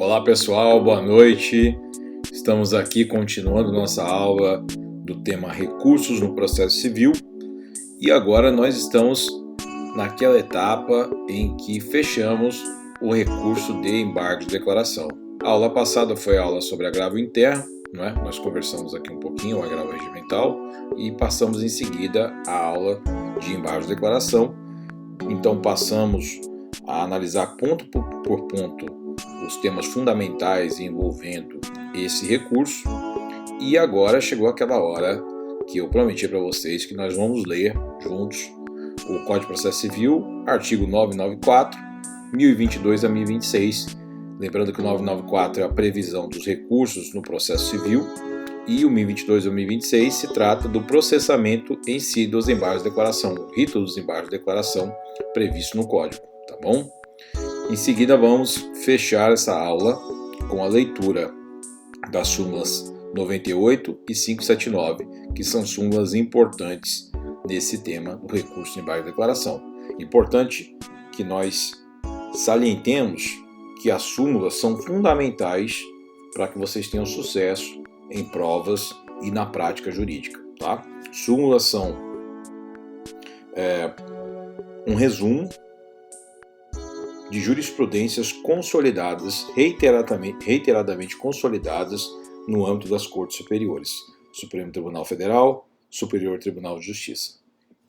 Olá pessoal, boa noite. Estamos aqui continuando nossa aula do tema recursos no processo civil e agora nós estamos naquela etapa em que fechamos o recurso de embargo de declaração. A aula passada foi a aula sobre agravo interno, não é? Nós conversamos aqui um pouquinho o agravo regimental e passamos em seguida a aula de embargo de declaração. Então passamos a analisar ponto por ponto os temas fundamentais envolvendo esse recurso e agora chegou aquela hora que eu prometi para vocês que nós vamos ler juntos o Código de Processo Civil, artigo 994, 1022 a 1026. Lembrando que o 994 é a previsão dos recursos no processo civil e o 1022 a 1026 se trata do processamento em si dos embargos de declaração, o rito dos embargos de declaração previsto no Código, tá bom? Em seguida vamos fechar essa aula com a leitura das súmulas 98 e 579, que são súmulas importantes nesse tema do recurso de embargo de declaração. Importante que nós salientemos que as súmulas são fundamentais para que vocês tenham sucesso em provas e na prática jurídica. Tá? Súmulas são um resumo de jurisprudências consolidadas, reiteradamente consolidadas no âmbito das Cortes Superiores, Supremo Tribunal Federal, Superior Tribunal de Justiça.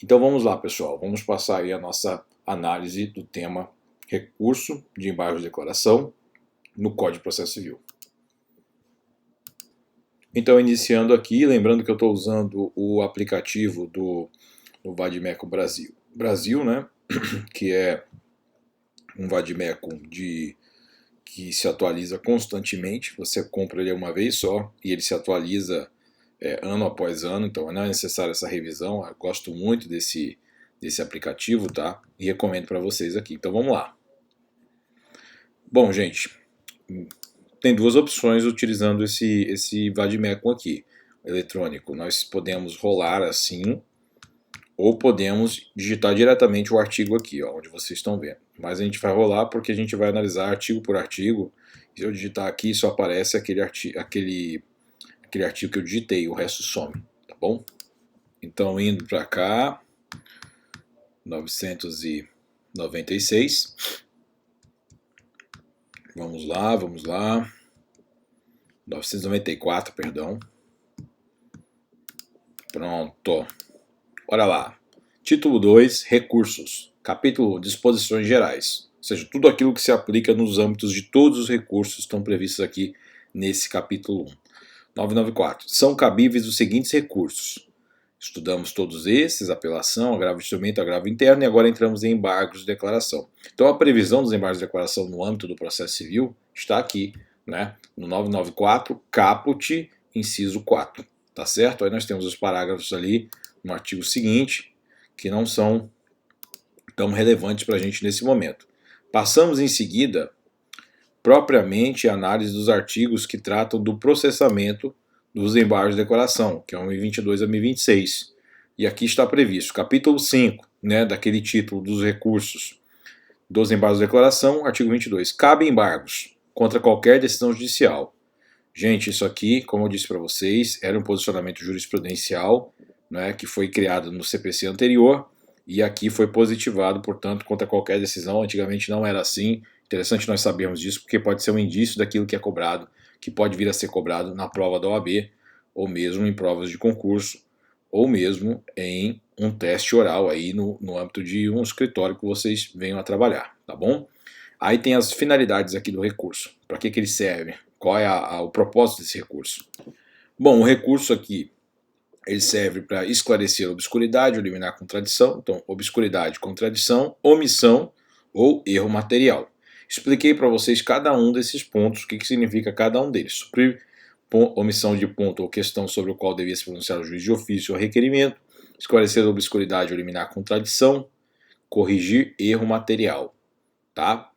Então vamos lá, pessoal, vamos passar aí a nossa análise do tema recurso de embargo de declaração no Código de Processo Civil. Então, iniciando aqui, lembrando que eu estou usando o aplicativo do Vadimeco Brasil, né, que é um Vadimeco que se atualiza constantemente. Você compra ele uma vez só e ele se atualiza ano após ano, então não é necessária essa revisão. Eu gosto muito desse aplicativo, tá? E recomendo para vocês aqui. Então vamos lá. Bom, gente, tem duas opções utilizando esse Vadimeco aqui, eletrônico. Nós podemos rolar assim, ou podemos digitar diretamente o artigo aqui, ó, onde vocês estão vendo. Mas a gente vai rolar porque a gente vai analisar artigo por artigo. Se eu digitar aqui, só aparece aquele artigo que eu digitei, o resto some, tá bom? Então, indo para cá, 996. Vamos lá. 994, perdão. Pronto. Olha lá. Título 2, recursos. Capítulo, disposições gerais. Ou seja, tudo aquilo que se aplica nos âmbitos de todos os recursos estão previstos aqui nesse capítulo 1. 994. São cabíveis os seguintes recursos. Estudamos todos esses, apelação, agravo de instrumento, agravo interno, e agora entramos em embargos de declaração. Então a previsão dos embargos de declaração no âmbito do processo civil está aqui, né? No 994, caput, inciso 4. Tá certo? Aí nós temos os parágrafos ali no artigo seguinte, que não são tão relevantes para a gente nesse momento. Passamos em seguida, propriamente, a análise dos artigos que tratam do processamento dos embargos de declaração, que é o 1022 a 1026. E aqui está previsto, capítulo 5, né, daquele título dos recursos dos embargos de declaração, artigo 22. Cabe embargos contra qualquer decisão judicial. Gente, isso aqui, como eu disse para vocês, era um posicionamento jurisprudencial, né, que foi criado no CPC anterior e aqui foi positivado, portanto, contra qualquer decisão. Antigamente não era assim. Interessante nós sabermos disso, porque pode ser um indício daquilo que é cobrado, que pode vir a ser cobrado na prova da OAB, ou mesmo em provas de concurso, ou mesmo em um teste oral aí no âmbito de um escritório que vocês venham a trabalhar, tá bom? Aí tem as finalidades aqui do recurso. Para que ele serve? Qual é o propósito desse recurso? Bom, o recurso aqui ele serve para esclarecer obscuridade ou eliminar contradição. Então, obscuridade, contradição, omissão ou erro material. Expliquei para vocês cada um desses pontos, o que significa cada um deles. Suprir omissão de ponto ou questão sobre o qual devia se pronunciar o juiz de ofício ou requerimento. Esclarecer a obscuridade ou eliminar contradição. Corrigir erro material. Tá?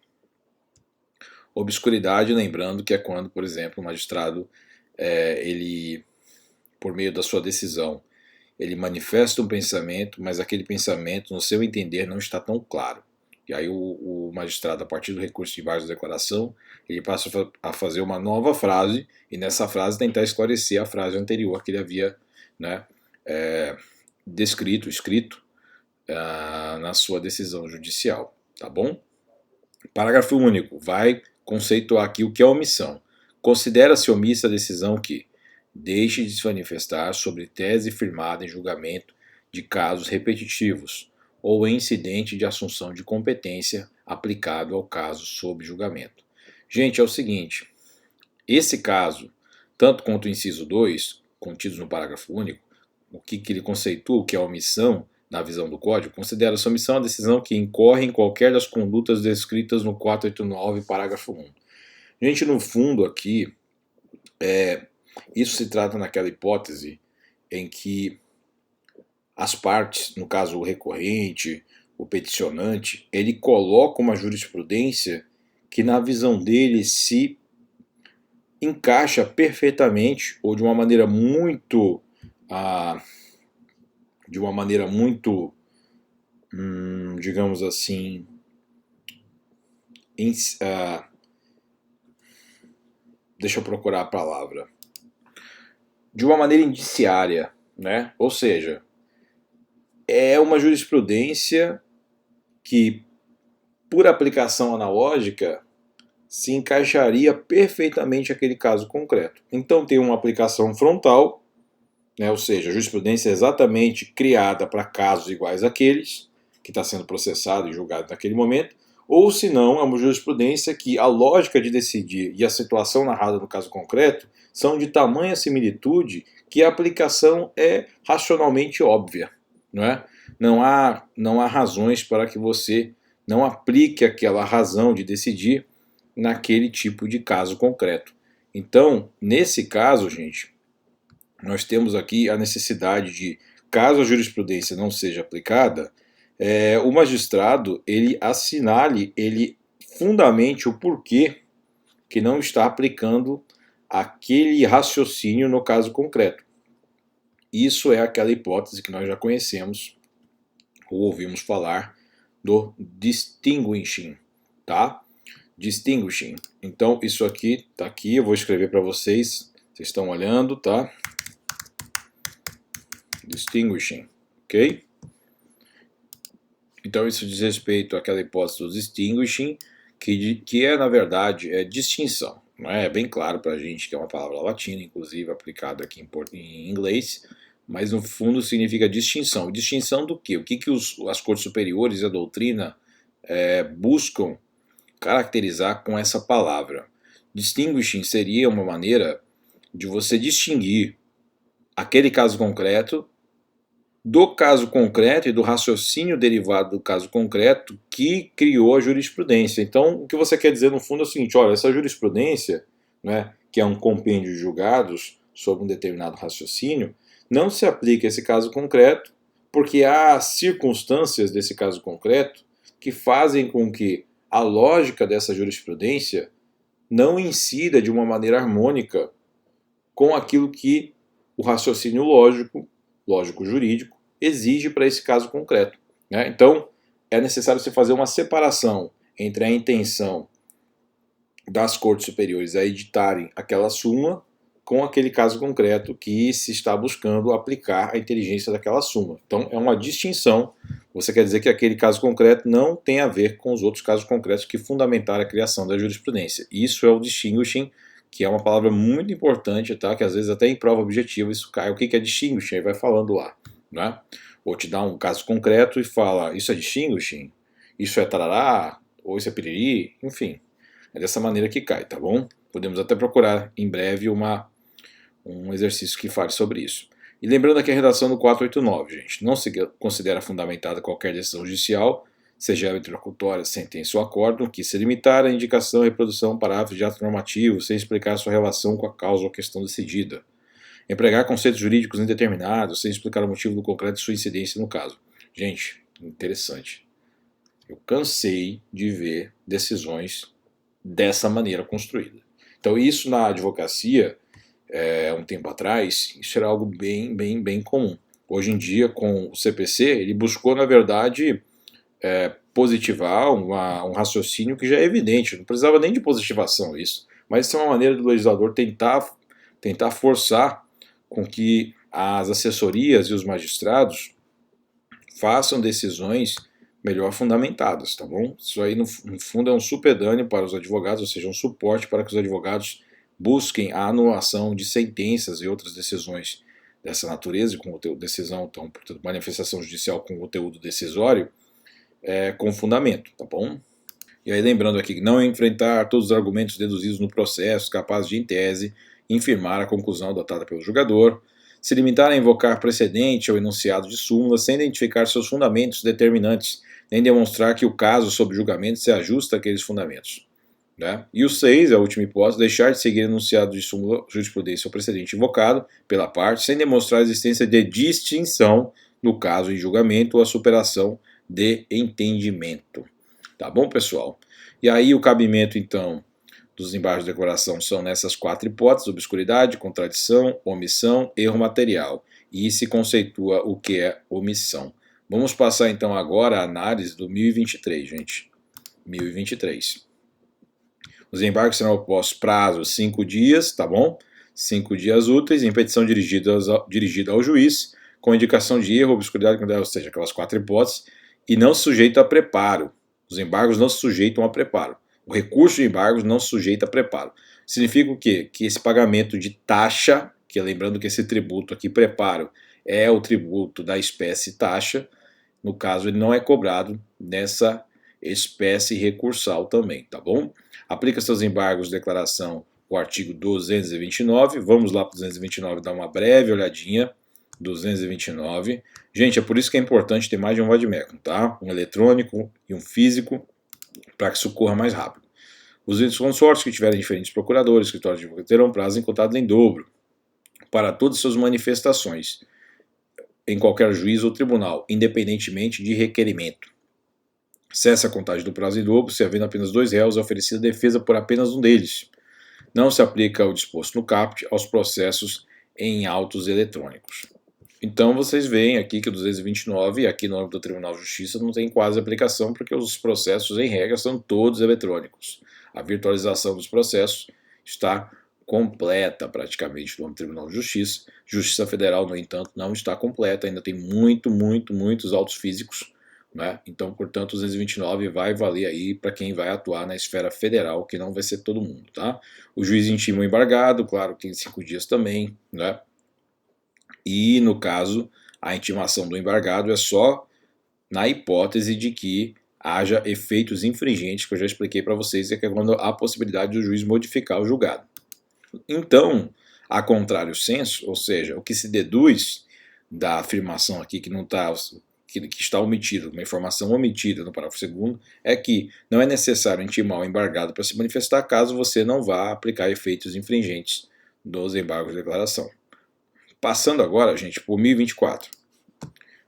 Obscuridade, lembrando que é quando, por exemplo, o magistrado, ele, por meio da sua decisão, ele manifesta um pensamento, mas aquele pensamento, no seu entender, não está tão claro. E aí o magistrado, a partir do recurso de base da declaração, ele passa a fazer uma nova frase, e nessa frase tentar esclarecer a frase anterior que ele havia, né, escrito na sua decisão judicial, tá bom? Parágrafo único, vai conceituar aqui o que é omissão. Considera-se omissa a decisão que deixe de se manifestar sobre tese firmada em julgamento de casos repetitivos ou em incidente de assunção de competência aplicado ao caso sob julgamento. Gente, é o seguinte, esse caso, tanto quanto o inciso 2, contidos no parágrafo único, o que ele conceitua, o que é omissão, na visão do Código, considera-se omissão a decisão que incorre em qualquer das condutas descritas no 489, parágrafo 1. Gente, no fundo aqui, isso se trata naquela hipótese em que as partes, no caso o recorrente, o peticionante, ele coloca uma jurisprudência que na visão dele se encaixa perfeitamente ou de uma maneira muito digamos assim, deixa eu procurar a palavra, de uma maneira indiciária, né? Ou seja, é uma jurisprudência que, por aplicação analógica, se encaixaria perfeitamente aquele caso concreto. Então tem uma aplicação frontal, né? Ou seja, a jurisprudência é exatamente criada para casos iguais àqueles, que está sendo processado e julgado naquele momento, ou se não, é uma jurisprudência que a lógica de decidir e a situação narrada no caso concreto são de tamanha similitude que a aplicação é racionalmente óbvia. Não é? Não há razões para que você não aplique aquela razão de decidir naquele tipo de caso concreto. Então, nesse caso, gente, nós temos aqui a necessidade de, caso a jurisprudência não seja aplicada, o magistrado ele assinale, ele fundamente o porquê que não está aplicando aquele raciocínio no caso concreto. Isso é aquela hipótese que nós já conhecemos ou ouvimos falar do distinguishing, tá? Distinguishing. Então isso aqui tá aqui, eu vou escrever para vocês. Vocês estão olhando, tá? Distinguishing, ok? Então isso diz respeito àquela hipótese do distinguishing, que é na verdade distinção. Não é bem claro para a gente que é uma palavra latina, inclusive aplicada aqui em inglês, mas no fundo significa distinção. Distinção do quê? O que as cortes superiores e a doutrina buscam caracterizar com essa palavra? Distinguishing seria uma maneira de você distinguir aquele caso concreto do caso concreto e do raciocínio derivado do caso concreto que criou a jurisprudência. Então, o que você quer dizer no fundo é o seguinte, olha, essa jurisprudência, né, que é um compêndio de julgados sobre um determinado raciocínio, não se aplica a esse caso concreto, porque há circunstâncias desse caso concreto que fazem com que a lógica dessa jurisprudência não incida de uma maneira harmônica com aquilo que o raciocínio lógico-jurídico, exige para esse caso concreto, né? Então, é necessário você fazer uma separação entre a intenção das cortes superiores a editarem aquela súmula com aquele caso concreto que se está buscando aplicar a inteligência daquela súmula. Então, é uma distinção. Você quer dizer que aquele caso concreto não tem a ver com os outros casos concretos que fundamentaram a criação da jurisprudência. Isso é o distinguishing, que é uma palavra muito importante, tá? Que às vezes até em prova objetiva isso cai. O que é distinguishing? Aí vai falando lá, né? Ou te dá um caso concreto e fala, isso é distinguishing? Isso é tarará? Ou isso é piriri? Enfim, é dessa maneira que cai, tá bom? Podemos até procurar em breve um exercício que fale sobre isso. E lembrando aqui a redação do 489, gente. Não se considera fundamentada qualquer decisão judicial, seja ela interlocutória, sentença ou acórdão, que se limitar à indicação, reprodução, parágrafo de ato normativo, sem explicar sua relação com a causa ou questão decidida. Empregar conceitos jurídicos indeterminados, sem explicar o motivo do concreto de sua incidência no caso. Gente, interessante. Eu cansei de ver decisões dessa maneira construída. Então isso na advocacia, um tempo atrás, isso era algo bem comum. Hoje em dia, com o CPC, ele buscou, na verdade, positivar um raciocínio que já é evidente, não precisava nem de positivação isso, mas isso é uma maneira do legislador tentar forçar com que as assessorias e os magistrados façam decisões melhor fundamentadas, tá bom? Isso aí no fundo é um supedâneo para os advogados, ou seja, um suporte para que os advogados busquem a anulação de sentenças e outras decisões dessa natureza, com conteúdo decisão, então, portanto, manifestação judicial com conteúdo decisório, com fundamento, tá bom? E aí lembrando aqui que não enfrentar todos os argumentos deduzidos no processo, capazes de, em tese, infirmar a conclusão adotada pelo julgador, se limitar a invocar precedente ou enunciado de súmula sem identificar seus fundamentos determinantes, nem demonstrar que o caso sob julgamento se ajusta àqueles fundamentos. Né? E o 6, a última hipótese, deixar de seguir enunciado de súmula, jurisprudência ou precedente invocado pela parte, sem demonstrar a existência de distinção no caso em julgamento ou a superação de entendimento. Tá bom, pessoal? E aí o cabimento, então, dos embargos de declaração são nessas 4 hipóteses: obscuridade, contradição, omissão, erro material. E se conceitua o que é omissão. Vamos passar, então, agora a análise do 1023, gente. 1023. Os embargos serão opostos prazo 5 dias, tá bom? 5 dias úteis, em petição dirigida ao juiz, com indicação de erro, obscuridade, ou seja, aquelas 4 hipóteses, e não sujeito a preparo. Os embargos não se sujeitam a preparo. O recurso de embargos não se sujeita a preparo. Significa o quê? Que esse pagamento de taxa, que lembrando que esse tributo aqui, preparo, é o tributo da espécie taxa, no caso ele não é cobrado nessa espécie recursal também, tá bom? Aplica seus embargos de declaração o artigo 229, vamos lá para o 229 dar uma breve olhadinha. 229. Gente, é por isso que é importante ter mais de um vade-mecum, tá? Um eletrônico e um físico, para que isso corra mais rápido. Os consórcios que tiverem diferentes procuradores, escritórios de advocacia, terão prazo encotado em dobro para todas as suas manifestações em qualquer juiz ou tribunal, independentemente de requerimento. Cessa a contagem do prazo em dobro se havendo apenas 2 réus, é oferecida defesa por apenas um deles. Não se aplica o disposto no caput aos processos em autos eletrônicos. Então vocês veem aqui que o 229, aqui no âmbito do Tribunal de Justiça, não tem quase aplicação, porque os processos, em regra, são todos eletrônicos. A virtualização dos processos está completa praticamente no âmbito do Tribunal de Justiça. Justiça Federal, no entanto, não está completa, ainda tem muitos autos físicos, né? Então, portanto, o 229 vai valer aí para quem vai atuar na esfera federal, que não vai ser todo mundo, tá? O juiz intima o embargado, claro, tem 5 dias também, né? E, no caso, a intimação do embargado é só na hipótese de que haja efeitos infringentes, que eu já expliquei para vocês, que é quando há a possibilidade do juiz modificar o julgado. Então, a contrário senso, ou seja, o que se deduz da afirmação aqui que não está... que está omitido, uma informação omitida no parágrafo 2º, é que não é necessário intimar o embargado para se manifestar caso você não vá aplicar efeitos infringentes dos embargos de declaração. Passando agora, gente, por 1024.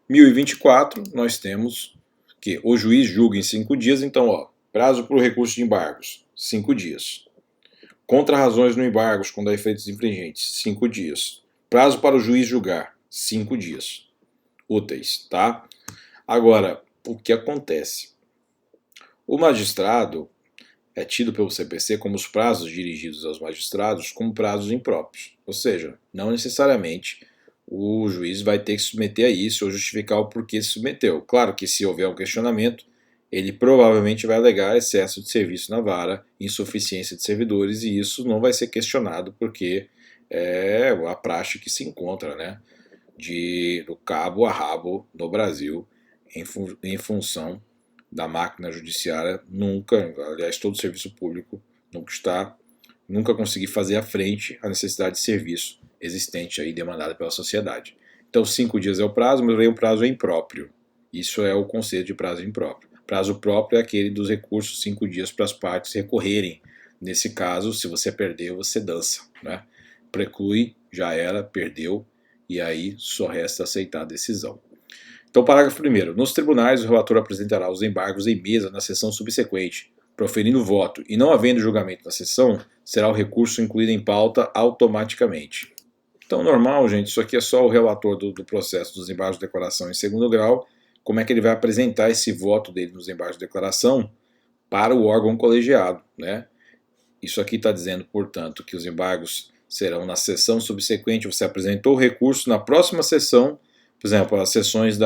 1024, nós temos que o juiz julga em 5 dias, então, ó, prazo para o recurso de embargos, 5 dias. Contra-razões no embargos quando há efeitos infringentes, 5 dias. Prazo para o juiz julgar, 5 dias. Úteis, tá? Agora, o que acontece? O magistrado é tido pelo CPC como os prazos dirigidos aos magistrados como prazos impróprios. Ou seja, não necessariamente o juiz vai ter que se submeter a isso ou justificar o porquê se submeteu. Claro que se houver um questionamento, ele provavelmente vai alegar excesso de serviço na vara, insuficiência de servidores, e isso não vai ser questionado porque é a praxe que se encontra, né, do cabo a rabo no Brasil em função da máquina judiciária. Nunca, aliás, todo serviço público nunca conseguir fazer à frente a necessidade de serviço existente aí demandada pela sociedade. Então 5 dias é o prazo, mas aí o prazo é impróprio. Isso é o conceito de prazo impróprio. Prazo próprio é aquele dos recursos 5 dias para as partes recorrerem. Nesse caso, se você perdeu, você dança, né? Preclui, já era, perdeu, e aí só resta aceitar a decisão. Então, parágrafo 1º. Nos tribunais, o relator apresentará os embargos em mesa na sessão subsequente. Proferindo voto e não havendo julgamento na sessão, será o recurso incluído em pauta automaticamente. Então, normal, gente, isso aqui é só o relator do processo dos embargos de declaração em 2º grau como é que ele vai apresentar esse voto dele nos embargos de declaração para o órgão colegiado, né? Isso aqui está dizendo, portanto, que os embargos serão na sessão subsequente. Você apresentou o recurso na próxima sessão. Por exemplo, as sessões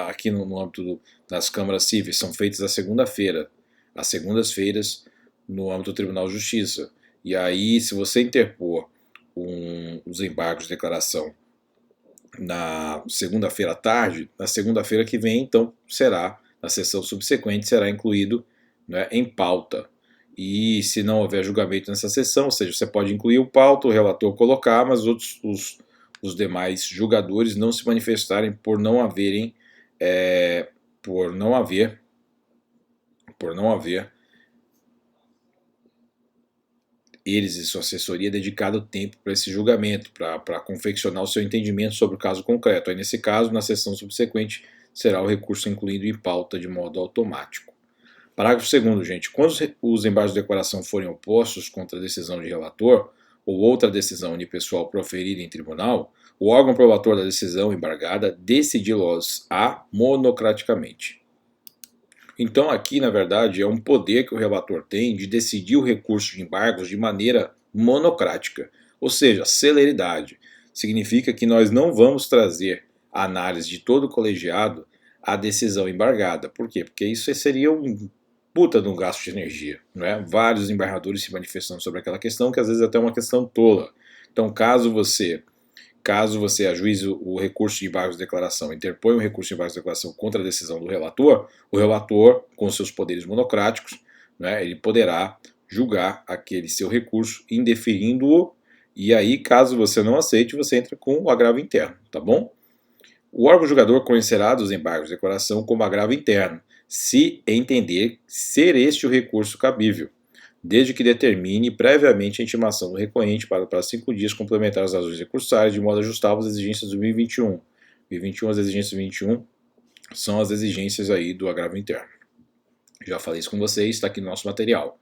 aqui no âmbito das câmaras cíveis são feitas à segunda-feira, às segundas-feiras, no âmbito do Tribunal de Justiça. E aí, se você interpor os embargos de declaração na segunda-feira à tarde, na segunda-feira que vem, então, na sessão subsequente, será incluído, né, em pauta. E se não houver julgamento nessa sessão, ou seja, você pode incluir o pauta, o relator colocar, mas os demais julgadores não se manifestarem por não haver eles e sua assessoria dedicado tempo para esse julgamento, para confeccionar o seu entendimento sobre o caso concreto. Aí, nesse caso, na sessão subsequente, será o recurso incluído em pauta de modo automático. Parágrafo 2º, gente. Quando os embargos de declaração forem opostos contra a decisão de relator ou outra decisão unipessoal proferida em tribunal, o órgão probator da decisão embargada decidi-los-á monocraticamente. Então aqui, na verdade, é um poder que o relator tem de decidir o recurso de embargos de maneira monocrática, ou seja, celeridade. Significa que nós não vamos trazer a análise de todo o colegiado à decisão embargada. Por quê? Porque isso seria um puta de um gasto de energia, não é? Vários embargadores se manifestando sobre aquela questão, que às vezes é até uma questão tola. Então, caso você ajuize o recurso de embargos de declaração, interpõe um recurso de embargos de declaração contra a decisão do relator, o relator, com seus poderes monocráticos, né, ele poderá julgar aquele seu recurso indeferindo-o, e aí, caso você não aceite, você entra com o agravo interno, tá bom? O órgão julgador conhecerá dos embargos de declaração como agravo interno, se entender ser este o recurso cabível, desde que determine previamente a intimação do recorrente para 5 dias complementar as razões recursais, de modo ajustável às exigências do 2021. 2021, as exigências do 2021 são as exigências aí do agravo interno. Já falei isso com vocês, está aqui no nosso material.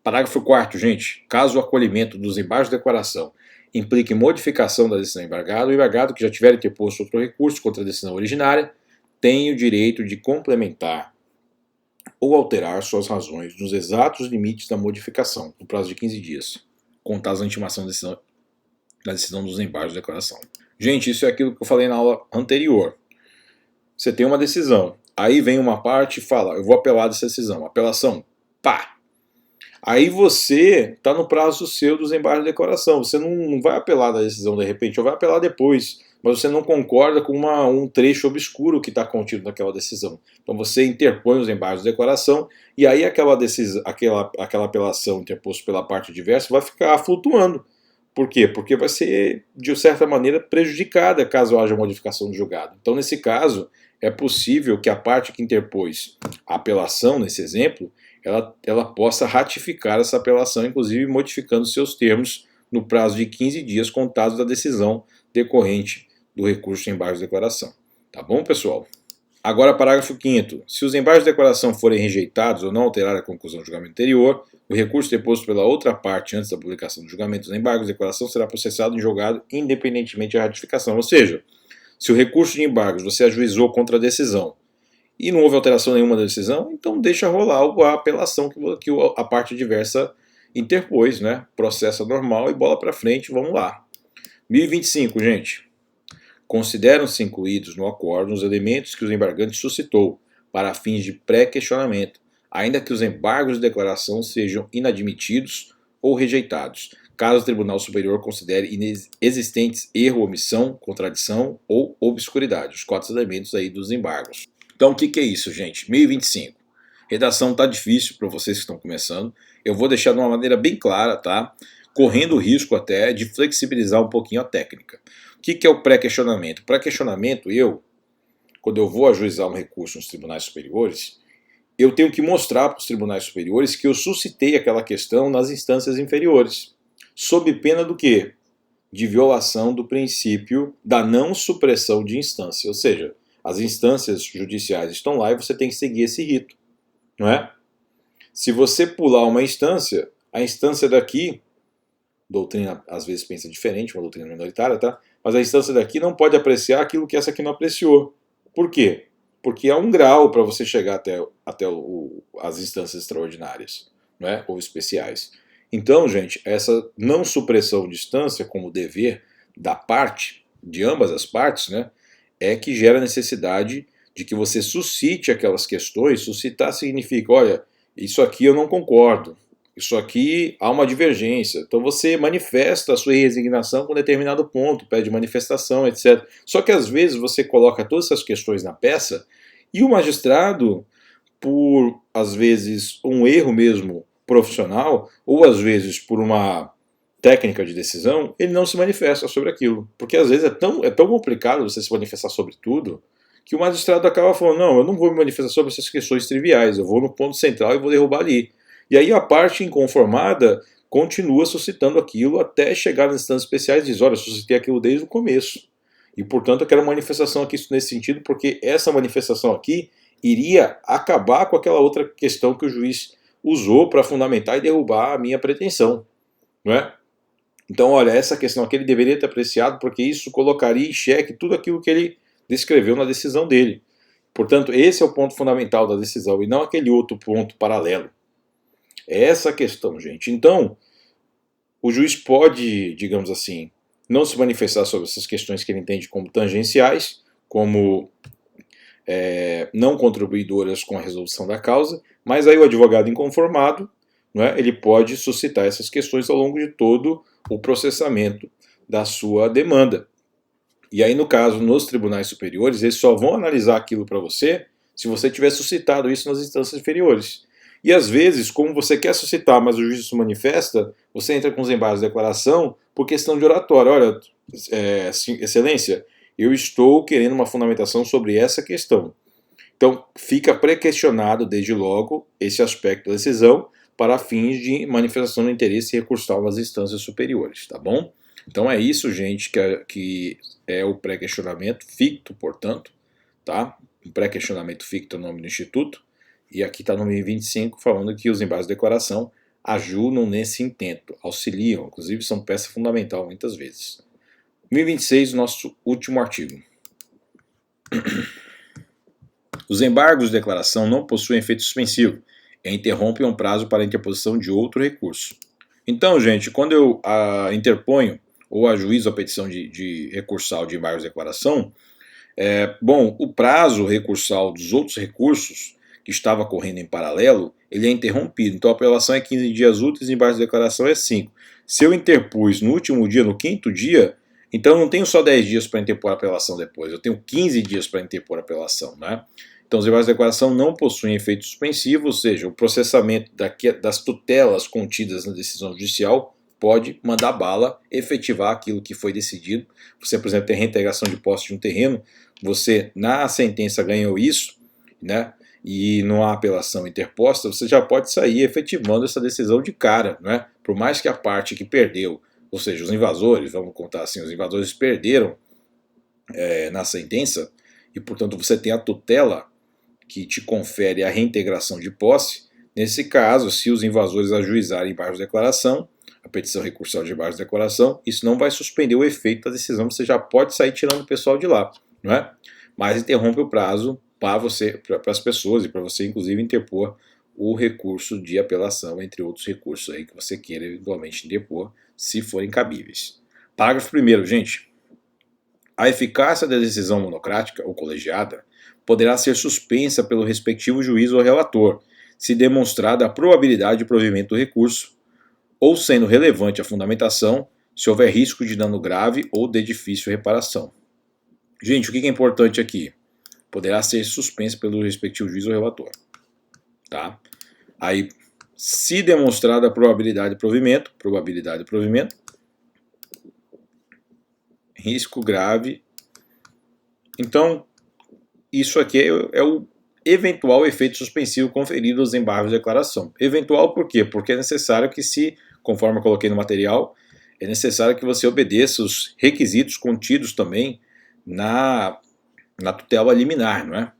Parágrafo 4º, gente. Caso o acolhimento dos embargos de declaração implique modificação da decisão embargada, o embargado que já tiver interposto outro recurso contra a decisão originária tem o direito de complementar ou alterar suas razões nos exatos limites da modificação, no prazo de 15 dias, contados na intimação da decisão dos embargos de declaração. Gente, isso é aquilo que eu falei na aula anterior. Você tem uma decisão, aí vem uma parte e fala, eu vou apelar dessa decisão. Apelação, pá! Aí você está no prazo seu dos embargos de declaração. Você não vai apelar da decisão de repente, ou vai apelar depois, mas você não concorda com um trecho obscuro que está contido naquela decisão. Então você interpõe os embargos de declaração e aí aquela apelação interposta pela parte adversa vai ficar flutuando. Por quê? Porque vai ser, de certa maneira, prejudicada caso haja modificação do julgado. Então, nesse caso, é possível que a parte que interpôs a apelação, nesse exemplo, ela possa ratificar essa apelação, inclusive modificando seus termos no prazo de 15 dias contados da decisão decorrente do recurso de embargos de declaração. Tá bom, pessoal? Agora, parágrafo 5º. Se os embargos de declaração forem rejeitados ou não alterar a conclusão do julgamento anterior, o recurso deposto pela outra parte antes da publicação do julgamento dos embargos de declaração será processado e julgado independentemente da ratificação. Ou seja, se o recurso de embargos você ajuizou contra a decisão e não houve alteração nenhuma da decisão, então deixa rolar a apelação que a parte adversa interpôs, né? Processa normal e bola para frente, vamos lá. 1025, gente. Consideram-se incluídos no acórdão os elementos que o embargante suscitou para fins de pré-questionamento, ainda que os embargos de declaração sejam inadmitidos ou rejeitados, caso o Tribunal Superior considere existentes erro, omissão, contradição ou obscuridade, os 4 elementos aí dos embargos. Então o que é isso, gente? 1025. Redação tá difícil para vocês que estão começando. Eu vou deixar de uma maneira bem clara, tá? Correndo o risco até de flexibilizar um pouquinho a técnica. O que é o pré-questionamento? Pré-questionamento, quando eu vou ajuizar um recurso nos tribunais superiores, eu tenho que mostrar para os tribunais superiores que eu suscitei aquela questão nas instâncias inferiores. Sob pena do quê? De violação do princípio da não supressão de instância. Ou seja, as instâncias judiciais estão lá e você tem que seguir esse rito, não é? Se você pular uma instância, a instância daqui, doutrina às vezes pensa diferente, uma doutrina minoritária, tá? Mas a instância daqui não pode apreciar aquilo que essa aqui não apreciou. Por quê? porque há um grau para você chegar até as instâncias extraordinárias, né, ou especiais. Então, gente, essa não supressão de instância como dever da parte, de ambas as partes, né, é que gera a necessidade de que você suscite aquelas questões. Suscitar significa, olha, isso aqui eu não concordo, isso aqui há uma divergência. Então você manifesta a sua resignação com determinado ponto, pede manifestação, etc. Só que às vezes você coloca todas essas questões na peça e o magistrado, por às vezes um erro mesmo profissional, ou às vezes por uma técnica de decisão, ele não se manifesta sobre aquilo. Porque às vezes é tão complicado você se manifestar sobre tudo, que o magistrado acaba falando, não, eu não vou me manifestar sobre essas questões triviais, eu vou no ponto central e vou derrubar ali. E aí a parte inconformada continua suscitando aquilo até chegar nas instâncias especiais e diz, olha, eu suscitei aquilo desde o começo. E portanto eu quero uma manifestação aqui nesse sentido, porque essa manifestação aqui iria acabar com aquela outra questão que o juiz usou para fundamentar e derrubar a minha pretensão. Não é? Então, olha, essa questão aqui ele deveria ter apreciado, porque isso colocaria em xeque tudo aquilo que ele descreveu na decisão dele. Portanto, esse é o ponto fundamental da decisão, e não aquele outro ponto paralelo. É essa a questão, gente. Então, o juiz pode, digamos assim, não se manifestar sobre essas questões que ele entende como tangenciais, como não contribuidoras com a resolução da causa, mas aí o advogado inconformado, não é, ele pode suscitar essas questões ao longo de todo o processamento da sua demanda. E aí, no caso, nos tribunais superiores, eles só vão analisar aquilo para você se você tiver suscitado isso nas instâncias inferiores. E às vezes, como você quer suscitar, mas o juiz se manifesta, você entra com os embargos de declaração por questão de oratória. Olha, excelência, eu estou querendo uma fundamentação sobre essa questão. Então, fica pré-questionado desde logo esse aspecto da decisão para fins de manifestação do interesse recursal nas instâncias superiores, tá bom? Então é isso, gente, que é o pré-questionamento ficto, portanto, tá? Um pré-questionamento ficto é o nome do instituto, e aqui está no 1025 falando que os embargos de declaração ajudam nesse intento, auxiliam, inclusive são peça fundamental muitas vezes. 1026, nosso último artigo. Os embargos de declaração não possuem efeito suspensivo e interrompem um prazo para a interposição de outro recurso. Então, gente, quando eu interponho ou ajuizo a petição de recursal de embargos de declaração, bom, o prazo recursal dos outros recursos que estava correndo em paralelo, ele é interrompido. Então a apelação é 15 dias úteis e embargos de declaração é 5. Se eu interpus no último dia, no quinto dia, então eu não tenho só 10 dias para interpor a apelação depois, eu tenho 15 dias para interpor a apelação, né? Então os embargos de declaração não possuem efeito suspensivo, ou seja, o processamento das tutelas contidas na decisão judicial pode mandar bala, efetivar aquilo que foi decidido. Você, por exemplo, tem reintegração de posse de um terreno, você na sentença ganhou isso, né? E não há apelação interposta, você já pode sair efetivando essa decisão de cara, né? Por mais que a parte que perdeu, ou seja, os invasores, vamos contar assim, os invasores perderam na sentença, e portanto você tem a tutela que te confere a reintegração de posse. Nesse caso, se os invasores ajuizarem embargos de declaração, a petição recursal de embargos de declaração, isso não vai suspender o efeito da decisão, você já pode sair tirando o pessoal de lá, não é? Mas interrompe o prazo para as pessoas e para você, inclusive, interpor o recurso de apelação, entre outros recursos aí que você queira eventualmente interpor, se forem cabíveis. Parágrafo 1º, gente. A eficácia da decisão monocrática ou colegiada poderá ser suspensa pelo respectivo juiz ou relator, se demonstrada a probabilidade de provimento do recurso, ou sendo relevante a fundamentação, se houver risco de dano grave ou de difícil reparação. Gente, o que é importante aqui? Poderá ser suspensa pelo respectivo juiz ou relator. Tá? Aí, se demonstrada a probabilidade de provimento, risco grave. Então, isso aqui é o eventual efeito suspensivo conferido aos embargos de declaração. Eventual por quê? Porque é necessário que conforme eu coloquei no material, é necessário que você obedeça os requisitos contidos também na tutela liminar, não é?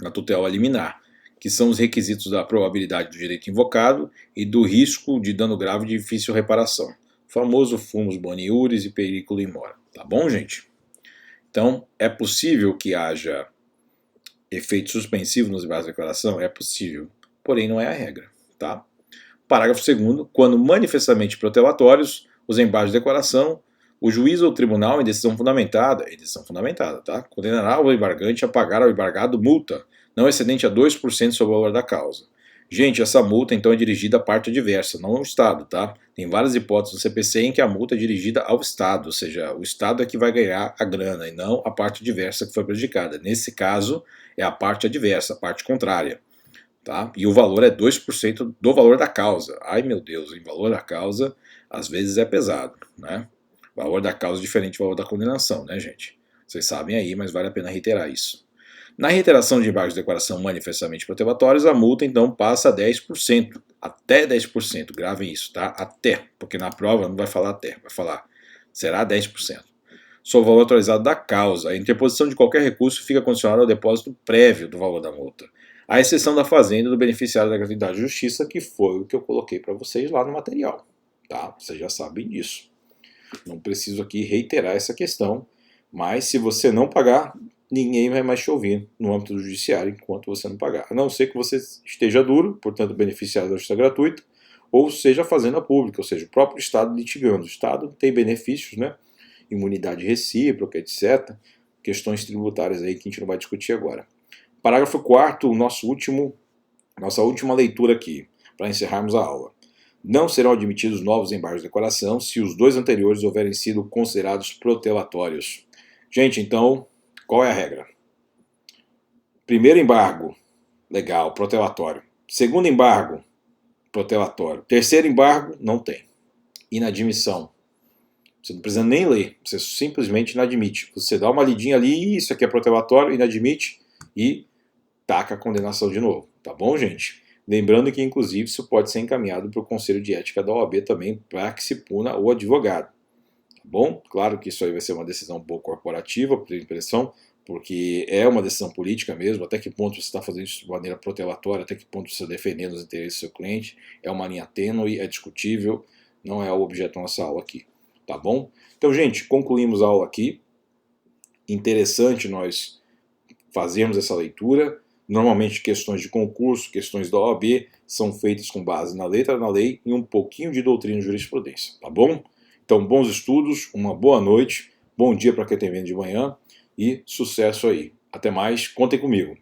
Na tutela liminar, que são os requisitos da probabilidade do direito invocado e do risco de dano grave de difícil reparação. O famoso fumus boni iuris e periculo in mora. Tá bom, gente? Então, é possível que haja efeito suspensivo nos embargos de declaração? É possível, porém não é a regra. Tá? Parágrafo 2º. Quando manifestamente protelatórios, os embargos de declaração, o juiz ou tribunal, em decisão fundamentada, tá? Condenará o embargante a pagar ao embargado multa, não excedente a 2% sobre o valor da causa. Gente, essa multa então é dirigida à parte adversa, não ao Estado, tá? Tem várias hipóteses do CPC em que a multa é dirigida ao Estado, ou seja, o Estado é que vai ganhar a grana e não a parte adversa que foi prejudicada. Nesse caso, é a parte adversa, a parte contrária. Tá? E o valor é 2% do valor da causa. Ai meu Deus, o valor da causa às vezes é pesado. Né? O valor da causa é diferente do valor da condenação, né, gente? Vocês sabem aí, mas vale a pena reiterar isso. Na reiteração de embargos de declaração manifestamente protelatórios, a multa então passa a 10%. Até 10%. Gravem isso, tá? Até. Porque na prova não vai falar até, vai falar será 10%. Sobre o valor atualizado da causa, a interposição de qualquer recurso fica condicionada ao depósito prévio do valor da multa, à exceção da fazenda do beneficiário da gratuidade de justiça, que foi o que eu coloquei para vocês lá no material. Tá? Vocês já sabem disso. Não preciso aqui reiterar essa questão, mas se você não pagar, ninguém vai mais te ouvir no âmbito do judiciário enquanto você não pagar. A não ser que você esteja duro, portanto beneficiário da justiça gratuita, ou seja fazenda pública, ou seja, o próprio Estado litigando. O Estado tem benefícios, né? Imunidade recíproca, etc. Questões tributárias aí que a gente não vai discutir agora. Parágrafo 4º, nossa última leitura aqui, para encerrarmos a aula. Não serão admitidos novos embargos de declaração se os dois anteriores houverem sido considerados protelatórios. Gente, então, qual é a regra? Primeiro embargo, legal, protelatório. Segundo embargo, protelatório. Terceiro embargo, não tem. Inadmissão. Você não precisa nem ler, você simplesmente inadmite. Você dá uma lidinha ali, isso aqui é protelatório, inadmite e taca a condenação de novo. Tá bom, gente? Lembrando que, inclusive, isso pode ser encaminhado para o Conselho de Ética da OAB também, para que se puna o advogado. Tá bom? Claro que isso aí vai ser uma decisão um pouco corporativa, por impressão, porque é uma decisão política mesmo, até que ponto você está fazendo isso de maneira protelatória, até que ponto você está defendendo os interesses do seu cliente, é uma linha tênue, é discutível, não é o objeto da nossa aula aqui. Tá bom? Então, gente, concluímos a aula aqui. Interessante nós fazermos essa leitura. Normalmente questões de concurso, questões da OAB são feitas com base na letra da lei e um pouquinho de doutrina e jurisprudência. Tá bom? Então, bons estudos, uma boa noite, bom dia para quem tem vindo de manhã e sucesso aí. Até mais, contem comigo.